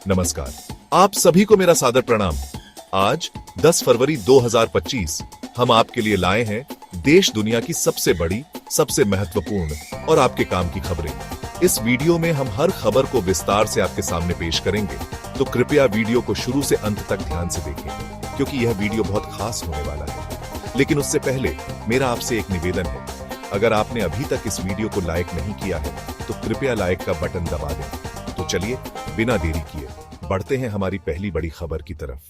नमस्कार, आप सभी को मेरा सादर प्रणाम। आज 10 फरवरी 2025 हम आपके लिए लाए हैं देश दुनिया की सबसे बड़ी, सबसे महत्वपूर्ण और आपके काम की खबरें। इस वीडियो में हम हर खबर को विस्तार से आपके सामने पेश करेंगे, तो कृपया वीडियो को शुरू से अंत तक ध्यान से देखें, क्योंकि यह वीडियो बहुत खास होने वाला है। लेकिन उससे पहले मेरा आपसे एक निवेदन है, अगर आपने अभी तक इस वीडियो को लाइक नहीं किया है तो कृपया लाइक का बटन दबा दें। तो चलिए बिना देरी किए बढ़ते हैं हमारी पहली बड़ी खबर की तरफ।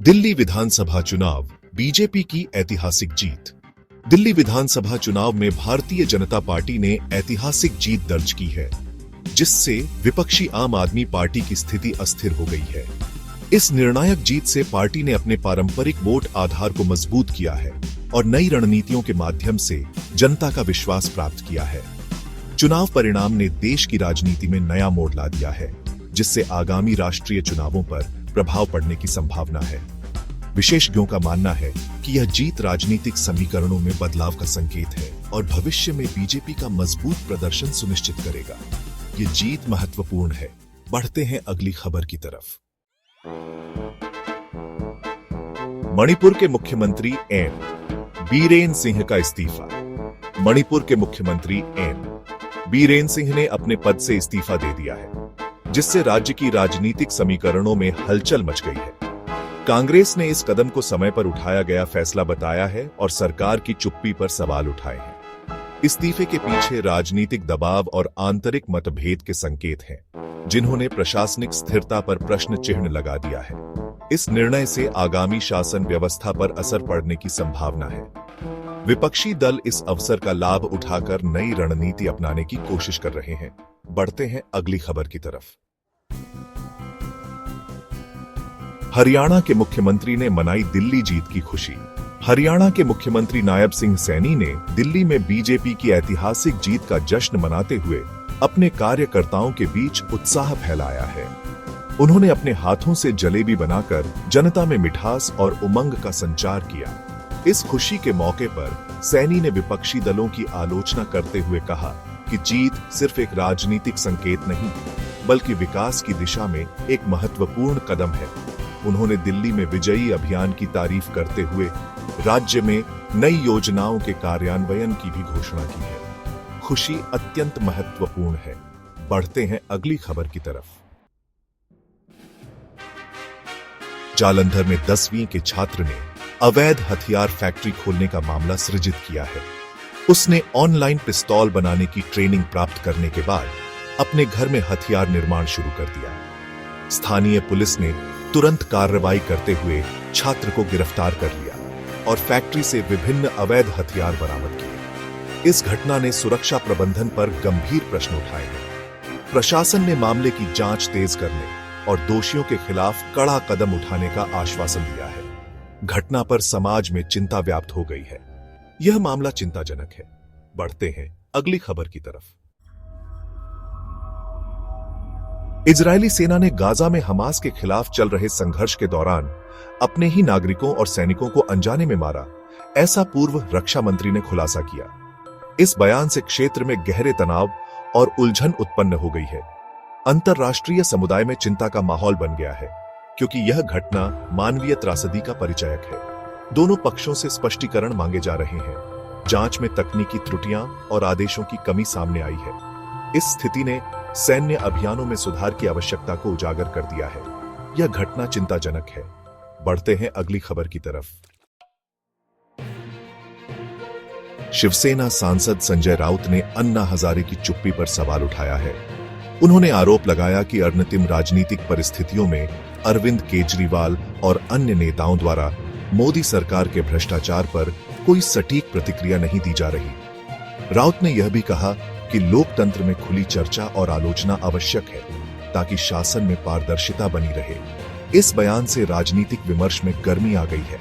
दिल्ली विधानसभा चुनाव, बीजेपी की ऐतिहासिक जीत। दिल्ली विधानसभा चुनाव में भारतीय जनता पार्टी ने ऐतिहासिक जीत दर्ज की है, जिससे विपक्षी आम आदमी पार्टी की स्थिति अस्थिर हो गई है। इस निर्णायक जीत से पार्टी ने अपने पारंपरिक वोट आधार को मजबूत किया है और नई रणनीतियों के माध्यम से जनता का विश्वास प्राप्त किया है। चुनाव परिणाम ने देश की राजनीति में नया मोड़ ला दिया है, जिससे आगामी राष्ट्रीय चुनावों पर प्रभाव पड़ने की संभावना है। विशेषज्ञों का मानना है कि यह जीत राजनीतिक समीकरणों में बदलाव का संकेत है और भविष्य में बीजेपी का मजबूत प्रदर्शन सुनिश्चित करेगा। ये जीत महत्वपूर्ण है। बढ़ते हैं अगली खबर की तरफ। मणिपुर के मुख्यमंत्री एन बीरेन सिंह का इस्तीफा। मणिपुर के मुख्यमंत्री एन बीरेन सिंह ने अपने पद से इस्तीफा दे दिया है, जिससे राज्य की राजनीतिक समीकरणों में हलचल मच गई है। कांग्रेस ने इस कदम को समय पर उठाया गया फैसला बताया है और सरकार की चुप्पी पर सवाल उठाए हैं। इस्तीफे के पीछे राजनीतिक दबाव और आंतरिक मतभेद के संकेत हैं, जिन्होंने प्रशासनिक स्थिरता पर प्रश्न चिन्ह लगा दिया है। इस निर्णय से आगामी शासन व्यवस्था पर असर पड़ने की संभावना है। विपक्षी दल इस अवसर का लाभ उठाकर नई रणनीति अपनाने की कोशिश कर रहे हैं। बढ़ते हैं अगली खबर की तरफ। हरियाणा के मुख्यमंत्री ने मनाई दिल्ली जीत की खुशी। हरियाणा के मुख्यमंत्री नायब सिंह सैनी ने दिल्ली में बीजेपी की ऐतिहासिक जीत का जश्न मनाते हुए अपने कार्यकर्ताओं के बीच उत्साह फैलाया है। उन्होंने अपने हाथों से जलेबी बनाकर जनता में मिठास और उमंग का संचार किया। इस खुशी के मौके पर सैनी ने विपक्षी दलों की आलोचना करते हुए कहा कि जीत सिर्फ एक राजनीतिक संकेत नहीं, बल्कि विकास की दिशा में एक महत्वपूर्ण कदम है। उन्होंने दिल्ली में विजयी अभियान की तारीफ करते हुए राज्य में नई योजनाओं के कार्यान्वयन की भी घोषणा की है। खुशी अत्यंत महत्वपूर्ण है। बढ़ते हैं अगली खबर की तरफ। जालंधर में 10वीं के छात्र ने अवैध हथियार फैक्ट्री खोलने का मामला सृजित किया है। उसने ऑनलाइन पिस्तौल बनाने की ट्रेनिंग प्राप्त करने के बाद अपने घर में हथियार निर्माण शुरू कर दिया। स्थानीय पुलिस ने तुरंत कार्रवाई करते हुए छात्र को गिरफ्तार कर लिया और फैक्ट्री से विभिन्न अवैध हथियार बरामद किए। इस घटना ने सुरक्षा प्रबंधन पर गंभीर प्रश्न उठाए हैं। प्रशासन ने मामले की जांच तेज करने और दोषियों के खिलाफ कड़ा कदम उठाने का आश्वासन दिया है। घटना पर समाज में चिंता व्याप्त हो गई है। यह मामला चिंताजनक है। बढ़ते हैं अगली खबर की तरफ। इजरायली सेना ने गाजा में हमास के खिलाफ चल रहे संघर्ष के दौरान अपने ही नागरिकों और सैनिकों को अनजाने में मारा, ऐसा पूर्व रक्षा मंत्री ने खुलासा किया। इस बयान से क्षेत्र में गहरे तनाव और उलझन उत्पन्न हो गई है। अंतर्राष्ट्रीय समुदाय में चिंता का माहौल बन गया है, क्योंकि यह घटना मानवीय त्रासदी का परिचायक है। दोनों पक्षों से स्पष्टीकरण मांगे जा रहे हैं। जांच में तकनीकी त्रुटियां और आदेशों की कमी सामने आई है। इस स्थिति ने सैन्य अभियानों में सुधार की आवश्यकता को उजागर कर दिया है। यह घटना चिंताजनक है। बढ़ते हैं अगली खबर की तरफ। शिवसेना सांसद संजय राउत ने अन्ना हजारे की चुप्पी पर सवाल उठाया है। उन्होंने आरोप लगाया कि अनंतिम राजनीतिक परिस्थितियों में अरविंद केजरीवाल और अन्य नेताओं द्वारा मोदी सरकार के भ्रष्टाचार पर कोई सटीक प्रतिक्रिया नहीं दी जा रही। राउत ने यह भी कहा कि लोकतंत्र में खुली चर्चा और आलोचना आवश्यक है, ताकि शासन में पारदर्शिता बनी रहे। इस बयान से राजनीतिक विमर्श में गर्मी आ गई है।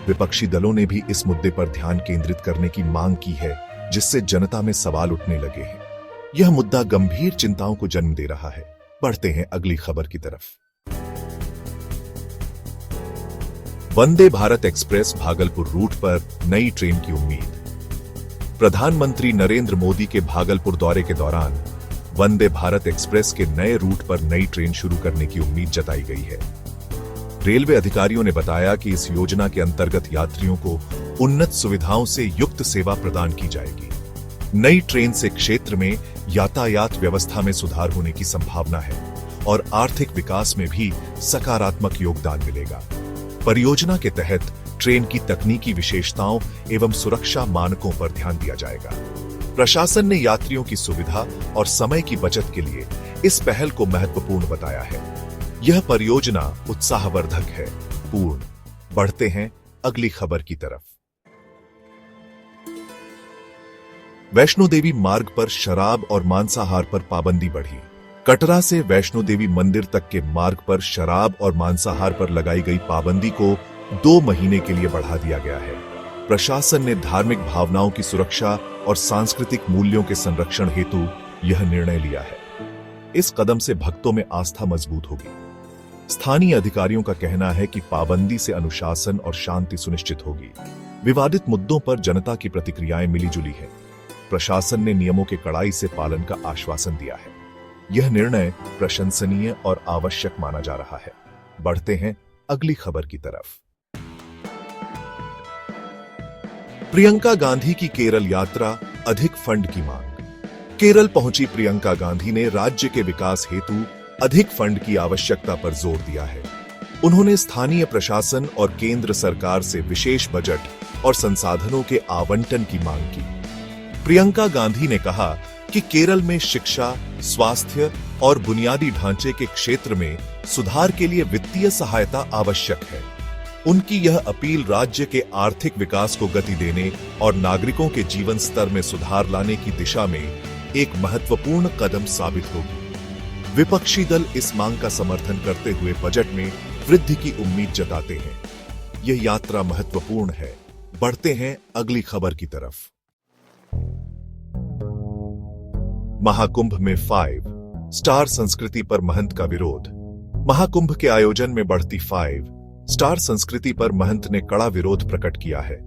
विपक्षी दलों ने भी इस मुद्दे पर ध्यान केंद्रित करने की मांग की है, जिससे जनता में सवाल उठने लगे हैं। यह मुद्दा गंभीर चिंताओं को जन्म दे रहा है। बढ़ते हैं अगली खबर की तरफ। वंदे भारत एक्सप्रेस भागलपुर रूट पर नई ट्रेन की उम्मीद। प्रधानमंत्री नरेंद्र मोदी के भागलपुर दौरे के दौरान वंदे भारत एक्सप्रेस के नए रूट पर नई ट्रेन शुरू करने की उम्मीद जताई गई है। रेलवे अधिकारियों ने बताया कि इस योजना के अंतर्गत यात्रियों को उन्नत सुविधाओं से युक्त सेवा प्रदान की जाएगी। नई ट्रेन से क्षेत्र में यातायात व्यवस्था में सुधार होने की संभावना है और आर्थिक विकास में भी सकारात्मक योगदान मिलेगा। परियोजना के तहत ट्रेन की तकनीकी विशेषताओं एवं सुरक्षा मानकों पर ध्यान दिया जाएगा। प्रशासन ने यात्रियों की सुविधा और समय की बचत के लिए इस पहल को महत्वपूर्ण बताया है। यह परियोजना उत्साहवर्धक है। पूर्ण। बढ़ते हैं अगली खबर की तरफ। वैष्णो देवी मार्ग पर शराब और मांसाहार पर पाबंदी बढ़ी। कटरा से वैष्णो देवी मंदिर तक के मार्ग पर शराब और मांसाहार पर लगाई गई पाबंदी को 2 महीने के लिए बढ़ा दिया गया है। प्रशासन ने धार्मिक भावनाओं की सुरक्षा और सांस्कृतिक मूल्यों के संरक्षण हेतु यह निर्णय लिया है। इस कदम से भक्तों में आस्था मजबूत होगी। स्थानीय अधिकारियों का कहना है कि पाबंदी से अनुशासन और शांति सुनिश्चित होगी। विवादित मुद्दों पर जनता की प्रतिक्रियाएं मिलीजुली हैं। प्रशासन ने नियमों के कड़ाई से पालन का आश्वासन दिया है। यह निर्णय प्रशंसनीय और आवश्यक माना जा रहा है। बढ़ते हैं अगली खबर की तरफ। प्रियंका गांधी की केरल यात्रा, अधिक फंड की मांग। केरल पहुंची प्रियंका गांधी ने राज्य के विकास हेतु अधिक फंड की आवश्यकता पर जोर दिया है। उन्होंने स्थानीय प्रशासन और केंद्र सरकार से विशेष बजट और संसाधनों के आवंटन की मांग की। प्रियंका गांधी ने कहा कि केरल में शिक्षा, स्वास्थ्य और बुनियादी ढांचे के क्षेत्र में सुधार के लिए वित्तीय सहायता आवश्यक है। उनकी यह अपील राज्य के आर्थिक विकास को गति देने और नागरिकों के जीवन स्तर में सुधार लाने की दिशा में एक महत्वपूर्ण कदम साबित होगी। विपक्षी दल इस मांग का समर्थन करते हुए बजट में वृद्धि की उम्मीद जताते हैं। यह यात्रा महत्वपूर्ण है। बढ़ते हैं अगली खबर की तरफ। महाकुंभ में 5 स्टार संस्कृति पर महंत का विरोध। महाकुंभ के आयोजन में बढ़ती 5 स्टार संस्कृति पर महंत ने कड़ा विरोध प्रकट किया है।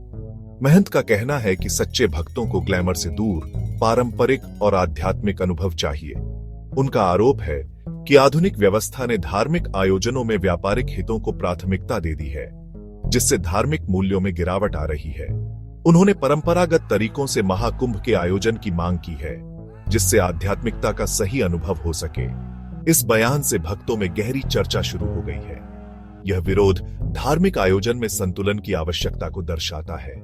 महंत का कहना है कि सच्चे भक्तों को ग्लैमर से दूर पारंपरिक और आध्यात्मिक अनुभव चाहिए। उनका आरोप है कि आधुनिक व्यवस्था ने धार्मिक आयोजनों में व्यापारिक हितों को प्राथमिकता दे दी है, जिससे धार्मिक मूल्यों में गिरावट आ रही है। उन्होंने परंपरागत तरीकों से महाकुंभ के आयोजन की मांग की है, जिससे आध्यात्मिकता का सही अनुभव हो सके। इस बयान से भक्तों में गहरी चर्चा शुरू हो गई है। यह विरोध धार्मिक आयोजन में संतुलन की आवश्यकता को दर्शाता है।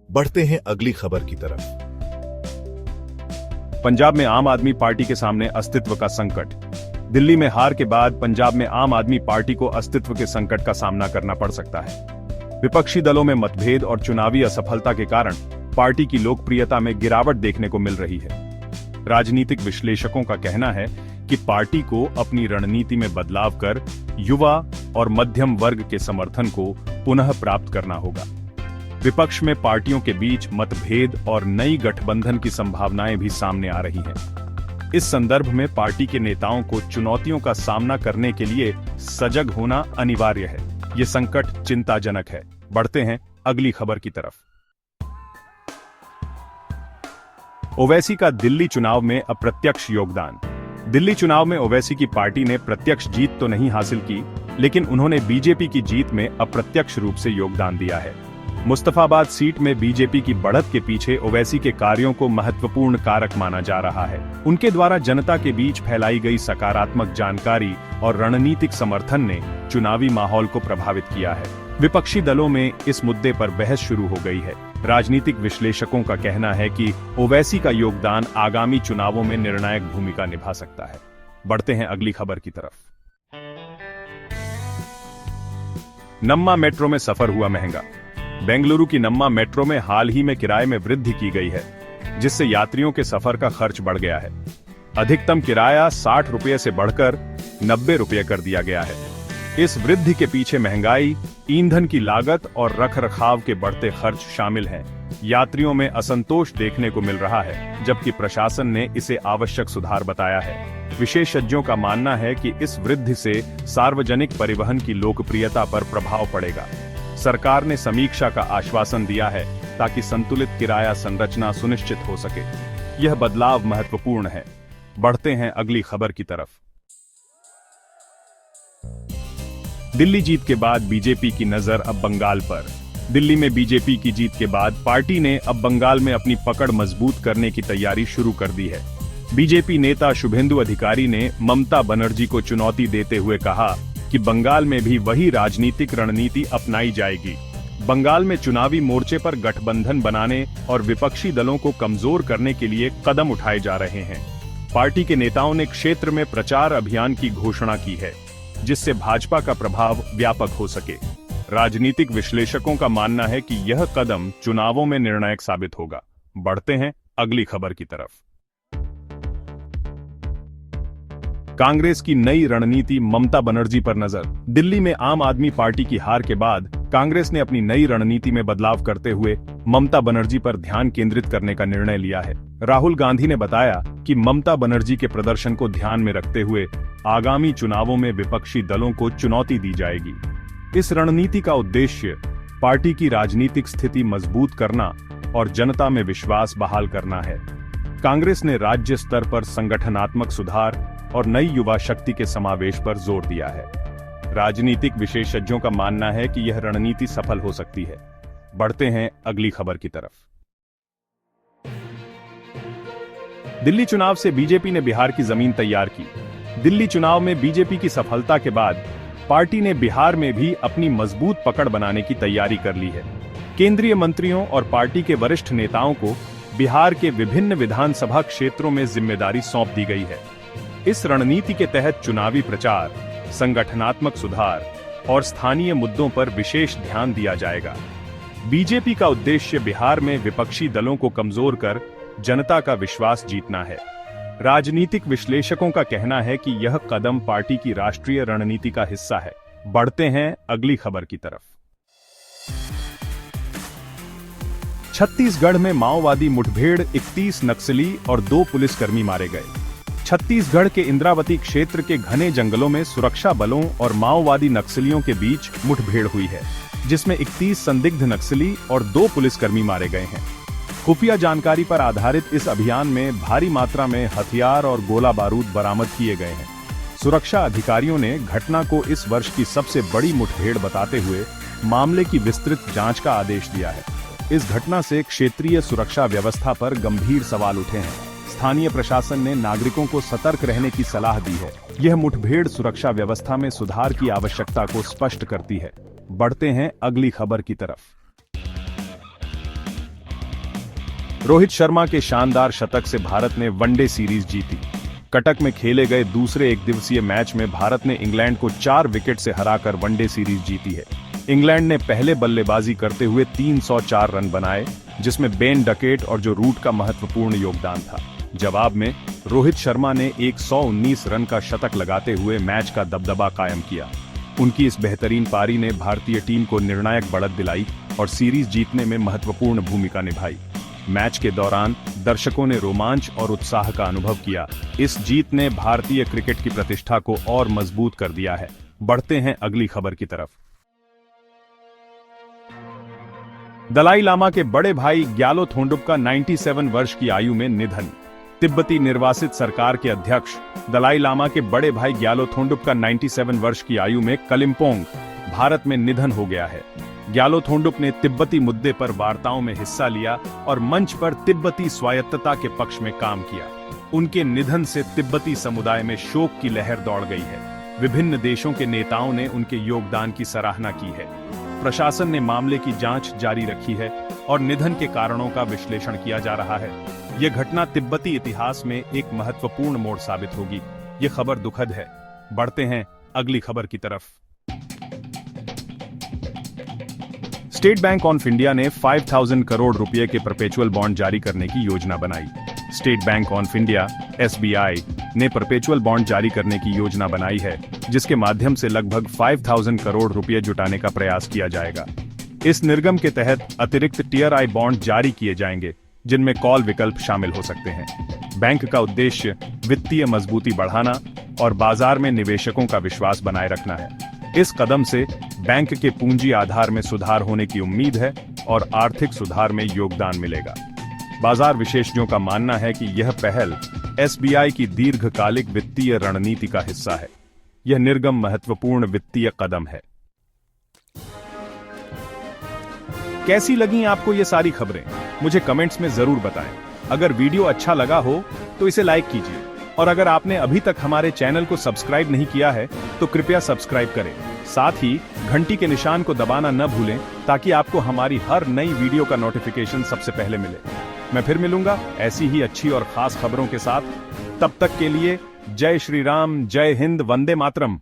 बढ़ते हैं अगली खबर की तरफ। पंजाब में आम आदमी पार्टी के सामने अस्तित्व का संकट। दिल्ली में हार के बाद पंजाब में आम आदमी पार्टी को अस्तित्व के संकट का सामना करना पड़ सकता है। विपक्षी दलों में मतभेद और चुनावी असफलता के कारण पार्टी की लोकप्रियता में गिरावट देखने को मिल रही है। राजनीतिक विश्लेषकों का कहना है कि पार्टी को अपनी रणनीति में बदलाव कर युवा और मध्यम वर्ग के समर्थन को पुनः प्राप्त करना होगा। विपक्ष में पार्टियों के बीच मतभेद और नई गठबंधन की संभावनाएं भी सामने आ रही हैं। इस संदर्भ में पार्टी के नेताओं को चुनौतियों का सामना करने के लिए सजग होना अनिवार्य है। ये संकट चिंताजनक है। बढ़ते हैं अगली खबर की तरफ। ओवैसी का दिल्ली चुनाव में अप्रत्यक्ष योगदान। दिल्ली चुनाव में ओवैसी की पार्टी ने प्रत्यक्ष जीत तो नहीं हासिल की, लेकिन उन्होंने बीजेपी की जीत में अप्रत्यक्ष रूप से योगदान दिया है। मुस्तफाबाद सीट में बीजेपी की बढ़त के पीछे ओवैसी के कार्यों को महत्वपूर्ण कारक माना जा रहा है। उनके द्वारा जनता के बीच फैलाई गई सकारात्मक जानकारी और रणनीतिक समर्थन ने चुनावी माहौल को प्रभावित किया है। विपक्षी दलों में इस मुद्दे पर बहस शुरू हो गई है। राजनीतिक विश्लेषकों का कहना है कि ओवैसी का योगदान आगामी चुनावों में निर्णायक भूमिका निभा सकता है। बढ़ते हैं अगली खबर की तरफ। नम्मा मेट्रो में सफर हुआ महंगा। बेंगलुरु की नम्मा मेट्रो में हाल ही में किराए में वृद्धि की गई है, जिससे यात्रियों के सफर का खर्च बढ़ गया है। अधिकतम किराया 60 रुपये से बढ़कर 90 रुपये कर दिया गया है। इस वृद्धि के पीछे महंगाई, ईंधन की लागत और रखरखाव के बढ़ते खर्च शामिल हैं। यात्रियों में असंतोष देखने को मिल रहा है, जबकि प्रशासन ने इसे आवश्यक सुधार बताया है। विशेषज्ञों का मानना है कि इस वृद्धि से सार्वजनिक परिवहन की लोकप्रियता पर प्रभाव पड़ेगा। सरकार ने समीक्षा का आश्वासन दिया है ताकि संतुलित किराया संरचना सुनिश्चित हो सके। यह बदलाव महत्वपूर्ण है। बढ़ते हैं अगली खबर की तरफ। दिल्ली जीत के बाद बीजेपी की नजर अब बंगाल पर। दिल्ली में बीजेपी की जीत के बाद पार्टी ने अब बंगाल में अपनी पकड़ मजबूत करने की तैयारी शुरू कर दी है। बीजेपी नेता शुभेंदु अधिकारी ने ममता बनर्जी को चुनौती देते हुए कहा कि बंगाल में भी वही राजनीतिक रणनीति अपनाई जाएगी। बंगाल में चुनावी मोर्चे पर गठबंधन बनाने और विपक्षी दलों को कमजोर करने के लिए कदम उठाए जा रहे हैं। पार्टी के नेताओं ने क्षेत्र में प्रचार अभियान की घोषणा की है, जिससे भाजपा का प्रभाव व्यापक हो सके। राजनीतिक विश्लेषकों का मानना है कि यह कदम चुनावों में निर्णायक साबित होगा। बढ़ते हैं अगली खबर की तरफ। कांग्रेस की नई रणनीति, ममता बनर्जी पर नजर। दिल्ली में आम आदमी पार्टी की हार के बाद कांग्रेस ने अपनी नई रणनीति में बदलाव करते हुए ममता बनर्जी पर ध्यान केंद्रित करने का निर्णय लिया है। राहुल गांधी ने बताया कि ममता बनर्जी के प्रदर्शन को ध्यान में रखते हुए आगामी चुनावों में विपक्षी दलों को चुनौती दी जाएगी। इस रणनीति का उद्देश्य पार्टी की राजनीतिक स्थिति मजबूत करना और जनता में विश्वास बहाल करना है। कांग्रेस ने राज्य स्तर पर संगठनात्मक सुधार और नई युवा शक्ति के समावेश पर जोर दिया है। राजनीतिक विशेषज्ञों का मानना है कि यह रणनीति सफल हो सकती है। बढ़ते हैं अगली खबर की तरफ। दिल्ली चुनाव से बीजेपी ने बिहार की जमीन तैयार की। दिल्ली चुनाव में बीजेपी की सफलता के बाद पार्टी ने बिहार में भी अपनी मजबूत पकड़ बनाने की तैयारी कर ली है। केंद्रीय मंत्रियों और पार्टी के वरिष्ठ नेताओं को बिहार के विभिन्न विधानसभा क्षेत्रों में जिम्मेदारी सौंप दी गई है। इस रणनीति के तहत चुनावी प्रचार, संगठनात्मक सुधार और स्थानीय मुद्दों पर विशेष ध्यान दिया जाएगा। बीजेपी का उद्देश्य बिहार में विपक्षी दलों को कमजोर कर जनता का विश्वास जीतना है। राजनीतिक विश्लेषकों का कहना है कि यह कदम पार्टी की राष्ट्रीय रणनीति का हिस्सा है। बढ़ते हैं अगली खबर की तरफ। छत्तीसगढ़ में माओवादी मुठभेड़, 31 नक्सली और 2 पुलिसकर्मी मारे गए। छत्तीसगढ़ के इंद्रावती क्षेत्र के घने जंगलों में सुरक्षा बलों और माओवादी नक्सलियों के बीच मुठभेड़ हुई है, जिसमें 31 संदिग्ध नक्सली और 2 पुलिसकर्मी मारे गए हैं। खुफिया जानकारी पर आधारित इस अभियान में भारी मात्रा में हथियार और गोला बारूद बरामद किए गए हैं। सुरक्षा अधिकारियों ने घटना को इस वर्ष की सबसे बड़ी मुठभेड़ बताते हुए मामले की विस्तृत जांच का आदेश दिया है। इस घटना से क्षेत्रीय सुरक्षा व्यवस्था पर गंभीर सवाल उठे हैं। स्थानीय प्रशासन ने नागरिकों को सतर्क रहने की सलाह दी है। यह मुठभेड़ सुरक्षा व्यवस्था में सुधार की आवश्यकता को स्पष्ट करती है। बढ़ते हैं अगली खबर की तरफ। रोहित शर्मा के शानदार शतक से भारत ने वनडे सीरीज जीती। कटक में खेले गए दूसरे एकदिवसीय मैच में भारत ने इंग्लैंड को 4 विकेट से हराकर वनडे सीरीज जीती है। इंग्लैंड ने पहले बल्लेबाजी करते हुए 304 रन बनाए, जिसमें बेन डकेट और जो रूट का महत्वपूर्ण योगदान था। जवाब में रोहित शर्मा ने 119 रन का शतक लगाते हुए मैच का दबदबा कायम किया। उनकी इस बेहतरीन पारी ने भारतीय टीम को निर्णायक बढ़त दिलाई और सीरीज जीतने में महत्वपूर्ण भूमिका निभाई। मैच के दौरान दर्शकों ने रोमांच और उत्साह का अनुभव किया। इस जीत ने भारतीय क्रिकेट की प्रतिष्ठा को और मजबूत कर दिया है। बढ़ते हैं अगली खबर की तरफ। दलाई लामा के बड़े भाई ग्यालो थोंडुप का 97 वर्ष की आयु में निधन। तिब्बती निर्वासित सरकार के अध्यक्ष दलाई लामा के बड़े भाई ग्यालो थोंडुप का 97 वर्ष की आयु में कलिम्पोंग, भारत में निधन हो गया है। ग्यालो थोंडुप ने तिब्बती मुद्दे पर वार्ताओं में हिस्सा लिया और मंच पर तिब्बती स्वायत्तता के पक्ष में काम किया। उनके निधन से तिब्बती समुदाय में शोक की लहर दौड़ गई है। विभिन्न देशों के नेताओं ने उनके योगदान की सराहना की है। प्रशासन ने मामले की जांच जारी रखी है और निधन के कारणों का विश्लेषण किया जा रहा है। यह घटना तिब्बती इतिहास में एक महत्वपूर्ण मोड़ साबित होगी। यह खबर दुखद है। बढ़ते हैं अगली खबर की तरफ। स्टेट बैंक ऑफ इंडिया ने 5,000 करोड़ रुपए के परपेचुअल बॉन्ड जारी करने की योजना बनाई। State bank of India (SBI) ने परपेचुअल बॉन्ड जारी करने की योजना बनाई है, जिसके माध्यम से लगभग 5,000 करोड़ रुपए जुटाने का प्रयास किया जाएगा। इस निर्गम के तहत अतिरिक्त टियर आई बॉन्ड जारी किए जाएंगे, जिनमें कॉल विकल्प शामिल हो सकते हैं। बैंक का उद्देश्य वित्तीय मजबूती बढ़ाना और बाजार में निवेशकों का विश्वास बनाए रखना है। इस कदम से बैंक के पूंजी आधार में सुधार होने की उम्मीद है और आर्थिक सुधार में योगदान मिलेगा। बाजार विशेषज्ञों का मानना है कि यह पहल एसबीआई की दीर्घकालिक वित्तीय रणनीति का हिस्सा है। यह निर्गम महत्वपूर्ण वित्तीय कदम है। कैसी लगी आपको ये सारी खबरें? मुझे कमेंट्स में जरूर बताएं। अगर वीडियो अच्छा लगा हो तो इसे लाइक कीजिए, और अगर आपने अभी तक हमारे चैनल को सब्सक्राइब नहीं किया है तो कृपया सब्सक्राइब करें। साथ ही घंटी के निशान को दबाना न भूलें ताकि आपको हमारी हर नई वीडियो का नोटिफिकेशन सबसे पहले मिले। मैं फिर मिलूंगा ऐसी ही अच्छी और खास खबरों के साथ। तब तक के लिए जय श्री राम, जय हिंद, वंदे मातरम।